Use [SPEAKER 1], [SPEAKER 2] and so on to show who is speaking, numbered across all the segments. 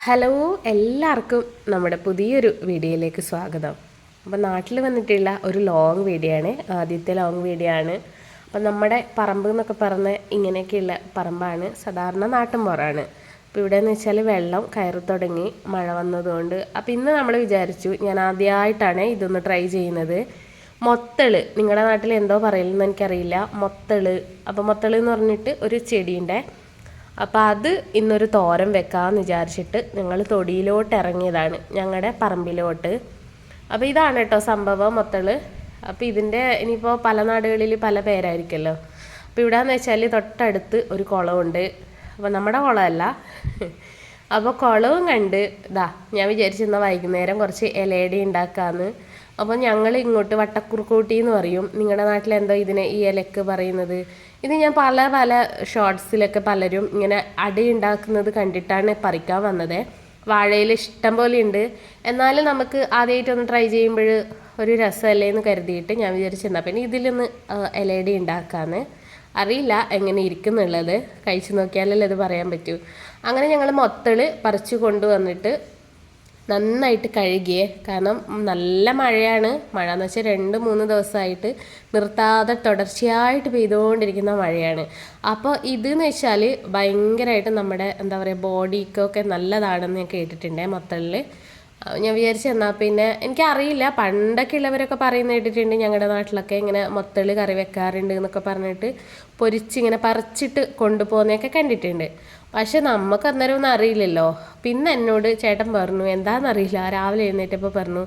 [SPEAKER 1] Hello, എല്ലാവർക്കും നമ്മുടെ പുതിയൊരു വീഡിയോയിലേക്ക് സ്വാഗതം. അപ്പോൾ നാട്ടിൽ വന്നിട്ടുള്ള ഒരു ലോങ് വീഡിയോ ആണ്, ആദ്യത്തെ ലോങ് വീഡിയോ ആണ്. അപ്പോൾ നമ്മുടെ പറമ്പ് എന്നൊക്കെ പറഞ്ഞ ഇങ്ങനെയൊക്കെയുള്ള പറമ്പാണ്, സാധാരണ നാട്ടിൻപുറമാണ്. അപ്പോൾ ഇവിടെ എന്ന് വെച്ചാൽ വെള്ളം കയറി തുടങ്ങി മഴ വന്നതുകൊണ്ട്. അപ്പോൾ ഇന്ന് നമ്മൾ വിചാരിച്ചു, ഞാൻ ആദ്യമായിട്ടാണ് ഇതൊന്ന് ട്രൈ ചെയ്യുന്നത്. മൊത്തള്, നിങ്ങളുടെ നാട്ടിൽ എന്തോ പറയില്ലെന്ന് എനിക്കറിയില്ല, മൊത്തള്. അപ്പോൾ മൊത്തള് എന്ന് പറഞ്ഞിട്ട് ഒരു ചെടീൻ്റെ, അപ്പോൾ അത് ഇന്നൊരു തോരൻ വെക്കാമെന്ന് വിചാരിച്ചിട്ട് ഞങ്ങൾ തൊടിയിലോട്ട് ഇറങ്ങിയതാണ്, ഞങ്ങളുടെ പറമ്പിലോട്ട്. അപ്പോൾ ഇതാണ് കേട്ടോ സംഭവം മൊത്തള്. അപ്പോൾ ഇതിൻ്റെ ഇനിയിപ്പോൾ പല നാടുകളിൽ പല പേരായിരിക്കുമല്ലോ. അപ്പോൾ ഇവിടെയെന്ന് വെച്ചാൽ തൊട്ടടുത്ത് ഒരു കുളമുണ്ട്. അപ്പോൾ നമ്മുടെ കുളമല്ല, അപ്പോൾ കുളവും കണ്ട് ഞാൻ വിചാരിച്ചിരുന്ന വൈകുന്നേരം കുറച്ച് ഇലയടി ഉണ്ടാക്കാമെന്ന്. അപ്പോൾ ഞങ്ങൾ ഇങ്ങോട്ട് വട്ടക്കുറുക്കൂട്ടി എന്ന് പറയും, നിങ്ങളുടെ നാട്ടിൽ എന്തോ ഇതിനെ ഈ ഇലക്ക് പറയുന്നത്. ഇത് ഞാൻ പല ഷോർട്സിലൊക്കെ പലരും ഇങ്ങനെ അടി ഉണ്ടാക്കുന്നത് കണ്ടിട്ടാണ് പറിക്കാൻ വന്നത്. വാഴയിൽ ഇഷ്ടം പോലെ ഉണ്ട്, എന്നാലും നമുക്ക് ആദ്യമായിട്ടൊന്ന് ട്രൈ ചെയ്യുമ്പോൾ ഒരു രസമല്ലേ എന്ന് കരുതിയിട്ട് ഞാൻ വിചാരിച്ചിരുന്ന പിന്നെ ഇതിലൊന്ന് ഇലയടി ഉണ്ടാക്കാമെന്ന്. അറിയില്ല എങ്ങനെ ഇരിക്കുന്നുള്ളത്, കഴിച്ചു നോക്കിയാലല്ലേ അത് പറയാൻ പറ്റൂ. അങ്ങനെ ഞങ്ങൾ മൊത്തള് പറിച്ചു കൊണ്ടുവന്നിട്ട് നന്നായിട്ട് കഴുകിയേ, കാരണം നല്ല മഴയാണ്. മഴ എന്ന് വെച്ചാൽ 2-3 ദിവസമായിട്ട് നിർത്താതെ തുടർച്ചയായിട്ട് പെയ്തുകൊണ്ടിരിക്കുന്ന മഴയാണ്. അപ്പോൾ ഇതെന്ന് വെച്ചാൽ ഭയങ്കരമായിട്ട് നമ്മുടെ എന്താ പറയുക ബോഡിക്കൊക്കെ നല്ലതാണെന്ന് ഞാൻ കേട്ടിട്ടുണ്ട് മൊത്തത്തിൽ. ഞാൻ വിചാരിച്ചു എന്നാൽ പിന്നെ എനിക്കറിയില്ല, പണ്ടൊക്കെ ഉള്ളവരൊക്കെ പറയുന്ന കേട്ടിട്ടുണ്ട്, ഞങ്ങളുടെ നാട്ടിലൊക്കെ ഇങ്ങനെ മൊത്തള് കറി വെക്കാറുണ്ട് എന്നൊക്കെ പറഞ്ഞിട്ട് പൊരിച്ചിങ്ങനെ പറിച്ചിട്ട് കൊണ്ടുപോകുന്നതൊക്കെ കണ്ടിട്ടുണ്ട്. പക്ഷെ നമുക്ക് അന്നേരം ഒന്നും അറിയില്ലല്ലോ. പിന്നെ എന്നോട് ചേട്ടൻ പറഞ്ഞു, എന്താണെന്നറിയില്ല, രാവിലെ എഴുന്നേറ്റപ്പോൾ പറഞ്ഞു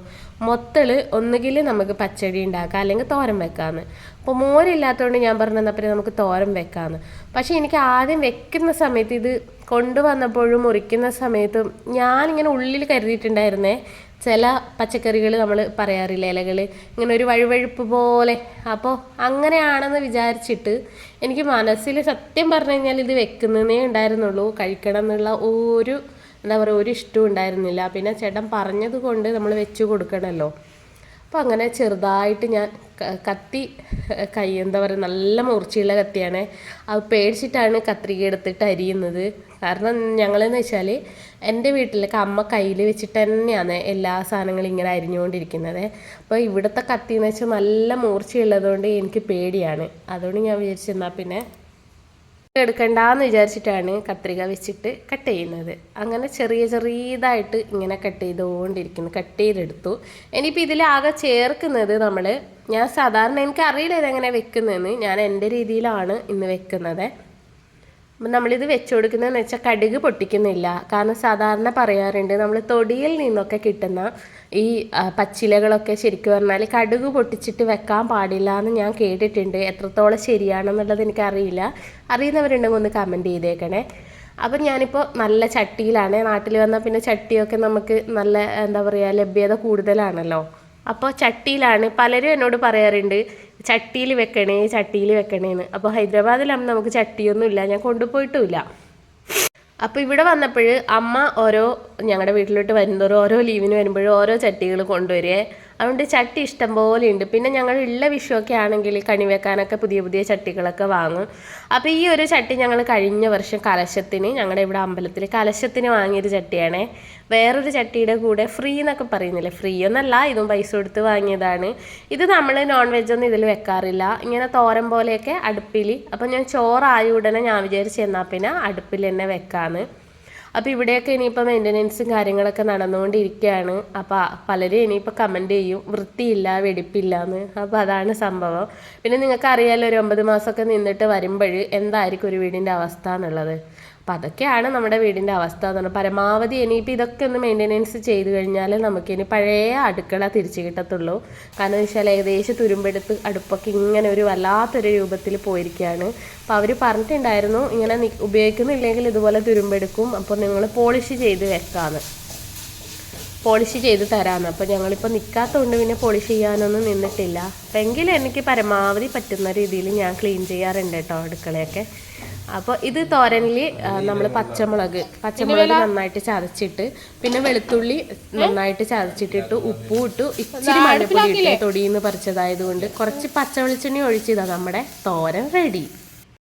[SPEAKER 1] മൊത്തള് ഒന്നുകിൽ നമുക്ക് പച്ചടി ഉണ്ടാക്കാം അല്ലെങ്കിൽ തോരൻ വെക്കാമെന്ന്. അപ്പോൾ മോരില്ലാത്തതുകൊണ്ട് ഞാൻ പറഞ്ഞു എന്നാൽ പിന്നെ നമുക്ക് തോരൻ വെക്കാമെന്ന്. പക്ഷേ എനിക്ക് ആദ്യം വെക്കുന്ന സമയത്ത്, ഇത് കൊണ്ടുവന്നപ്പോഴും മുറിക്കുന്ന സമയത്തും ഞാനിങ്ങനെ ഉള്ളിൽ കരുതിയിട്ടുണ്ടായിരുന്നേ, ചില പച്ചക്കറികൾ നമ്മൾ പറയാറില്ല ഇലകൾ ഇങ്ങനെ ഒരു വഴുവഴുപ്പ് പോലെ. അപ്പോൾ അങ്ങനെയാണെന്ന് വിചാരിച്ചിട്ട് എനിക്ക് മനസ്സിൽ സത്യം പറഞ്ഞു കഴിഞ്ഞാൽ ഇത് വെക്കുന്നതേ ഉണ്ടായിരുന്നുള്ളൂ, കഴിക്കണം എന്നുള്ള ഒരു എന്താ പറയുക ഒരു ഇഷ്ടവും ഉണ്ടായിരുന്നില്ല. പിന്നെ ചേട്ടൻ പറഞ്ഞത് കൊണ്ട് നമ്മൾ വെച്ച് കൊടുക്കണമല്ലോ. അപ്പോൾ അങ്ങനെ ചെറുതായിട്ട് ഞാൻ കത്തി എന്താ പറയുക നല്ല മൂർച്ചയുള്ള കത്തിയാണ്, അത് പേടിച്ചിട്ടാണ് കത്രിക എടുത്തിട്ട് അരിയുന്നത്. കാരണം ഞങ്ങളെന്ന് വെച്ചാൽ എൻ്റെ വീട്ടിലൊക്കെ അമ്മ കയ്യിൽ വെച്ചിട്ട് തന്നെയാണ് എല്ലാ സാധനങ്ങളും ഇങ്ങനെ അരിഞ്ഞുകൊണ്ടിരിക്കുന്നത്. അപ്പോൾ ഇവിടുത്തെ കത്തി എന്ന് വെച്ചാൽ നല്ല മൂർച്ചയുള്ളതുകൊണ്ട് എനിക്ക് പേടിയാണ്. അതുകൊണ്ട് ഞാൻ വിചാരിച്ചെന്നാൽ പിന്നെ എടുക്കണ്ടെന്ന് വിചാരിച്ചിട്ടാണ് കത്രിക വെച്ചിട്ട് കട്ട് ചെയ്യുന്നത്. അങ്ങനെ ചെറിയതായിട്ട് ഇങ്ങനെ കട്ട് ചെയ്തെടുത്തു. ഇനിയിപ്പോൾ ഇതിലാകെ ചേർക്കുന്നത് ഞാൻ സാധാരണ എനിക്കറിയില്ല ഇതെങ്ങനെ വെക്കുന്നതെന്ന്, ഞാൻ എൻ്റെ രീതിയിലാണ് ഇന്ന് വെക്കുന്നത്. അപ്പം നമ്മളിത് വെച്ച് കൊടുക്കുന്നതെന്ന് വെച്ചാൽ കടുക് പൊട്ടിക്കുന്നില്ല. കാരണം സാധാരണ പറയാറുണ്ട് നമ്മൾ തൊടിയിൽ നിന്നൊക്കെ കിട്ടുന്ന ഈ പച്ചിലകളൊക്കെ ശരിക്കും പറഞ്ഞാൽ കടുക് പൊട്ടിച്ചിട്ട് വെക്കാൻ പാടില്ല എന്ന് ഞാൻ കേട്ടിട്ടുണ്ട്. എത്രത്തോളം ശരിയാണെന്നുള്ളത് എനിക്കറിയില്ല, അറിയുന്നവരുണ്ടെങ്കിൽ ഒന്ന് കമൻറ്റ് ചെയ്തേക്കണേ. അപ്പം ഞാനിപ്പോൾ നല്ല ചട്ടിയിലാണ്, നാട്ടിൽ വന്നാൽ പിന്നെ ചട്ടിയൊക്കെ നമുക്ക് നല്ല എന്താ പറയുക ലഭ്യത കൂടുതലാണല്ലോ. അപ്പോൾ ചട്ടിയിലാണ്. പലരും എന്നോട് പറയാറുണ്ട് ചട്ടിയിൽ വെക്കണേന്ന്. അപ്പോൾ ഹൈദരാബാദിലാകുമ്പോൾ നമുക്ക് ചട്ടിയൊന്നുമില്ല, ഞാൻ കൊണ്ടുപോയിട്ടുമില്ല. അപ്പോൾ ഇവിടെ വന്നപ്പോൾ അമ്മ ഞങ്ങളുടെ വീട്ടിലോട്ട് വരുന്നതോറും ഓരോ ലീവിന് വരുമ്പോഴും ഓരോ ചട്ടികൾ കൊണ്ടുവരുവേ. അതുകൊണ്ട് ചട്ടി ഇഷ്ടം പോലെ ഉണ്ട്. പിന്നെ ഞങ്ങൾ ഉള്ള വിഷയമൊക്കെ ആണെങ്കിൽ കണി വെക്കാനൊക്കെ പുതിയ ചട്ടികളൊക്കെ വാങ്ങും. അപ്പോൾ ഈ ഒരു ചട്ടി ഞങ്ങൾ കഴിഞ്ഞ വർഷം കലശത്തിന്, ഞങ്ങളുടെ ഇവിടെ അമ്പലത്തിൽ കലശത്തിന് വാങ്ങിയൊരു ചട്ടിയാണേ. വേറൊരു ചട്ടിയുടെ കൂടെ ഫ്രീ എന്നൊക്കെ പറയുന്നില്ലേ, ഫ്രീ ഒന്നല്ല, ഇതും പൈസ കൊടുത്ത് വാങ്ങിയതാണ്. ഇത് നമ്മൾ നോൺ വെജൊന്നും ഇതിൽ വെക്കാറില്ല, ഇങ്ങനെ തോരൻ പോലെയൊക്കെ അടുപ്പിൽ. അപ്പോൾ ഞാൻ ചോറായ ഉടനെ ഞാൻ വിചാരിച്ച് എന്നാൽ പിന്നെ അടുപ്പിൽ തന്നെ വെക്കാമെന്ന്. അപ്പോൾ ഇവിടെയൊക്കെ ഇനിയിപ്പോൾ മെയിൻ്റനൻസും കാര്യങ്ങളൊക്കെ നടന്നുകൊണ്ടിരിക്കുകയാണ്. അപ്പോൾ പലരും ഇനിയിപ്പോൾ കമൻറ്റ് ചെയ്യും വൃത്തിയില്ല വെടിപ്പില്ല എന്ന്. അപ്പോൾ അതാണ് സംഭവം. പിന്നെ നിങ്ങൾക്ക് അറിയാമല്ലോ, ഒരു 9 മാസമൊക്കെ നിന്നിട്ട് വരുമ്പോൾ എന്തായിരിക്കും ഒരു വീടിൻ്റെ അവസ്ഥ എന്നുള്ളത്. അപ്പോൾ അതൊക്കെയാണ് നമ്മുടെ വീടിൻ്റെ അവസ്ഥ എന്ന് പറഞ്ഞാൽ. പരമാവധി ഇനിയിപ്പോൾ ഇതൊക്കെ ഒന്ന് മെയിൻ്റനൻസ് ചെയ്ത് കഴിഞ്ഞാൽ നമുക്കിനി പഴയ അടുക്കള തിരിച്ചു കിട്ടത്തുള്ളൂ. കാരണം എന്ന് വെച്ചാൽ ഏകദേശം തുരുമ്പെടുത്ത് അടുപ്പൊക്കെ ഇങ്ങനെ ഒരു വല്ലാത്തൊരു രൂപത്തിൽ പോയിരിക്കുകയാണ്. അപ്പോൾ അവർ പറഞ്ഞിട്ടുണ്ടായിരുന്നു ഇങ്ങനെ ഉപയോഗിക്കുന്നില്ലെങ്കിൽ ഇതുപോലെ തുരുമ്പെടുക്കും, അപ്പോൾ നിങ്ങൾ പോളിഷ് ചെയ്ത് വെക്കാമെന്ന്, പോളിഷ് ചെയ്ത് തരാമെന്ന്. അപ്പോൾ ഞങ്ങളിപ്പോൾ നിൽക്കാത്തതുകൊണ്ട് പിന്നെ പോളിഷ് ചെയ്യാനൊന്നും നിന്നിട്ടില്ല. അപ്പോൾ എങ്കിലും എനിക്ക് പരമാവധി പറ്റുന്ന രീതിയിൽ ഞാൻ ക്ലീൻ ചെയ്യാറുണ്ട് കേട്ടോ അടുക്കളയൊക്കെ. അപ്പോൾ ഇത് തോരനിൽ നമ്മൾ പച്ചമുളക് നന്നായിട്ട് ചതച്ചിട്ട്, പിന്നെ വെളുത്തുള്ളി നന്നായിട്ട് ചതച്ചിട്ടിട്ട്, ഉപ്പും ഇട്ടു, ഇച്ചിരി മഞ്ഞപ്പൊടി ഇട്ട്, തൊടിയിൽ നിന്ന് പറിച്ചതായതുകൊണ്ട് കുറച്ച് പച്ച വെളിച്ചെണ്ണ ഒഴിച്ചതാണ് നമ്മുടെ തോരൻ റെഡി.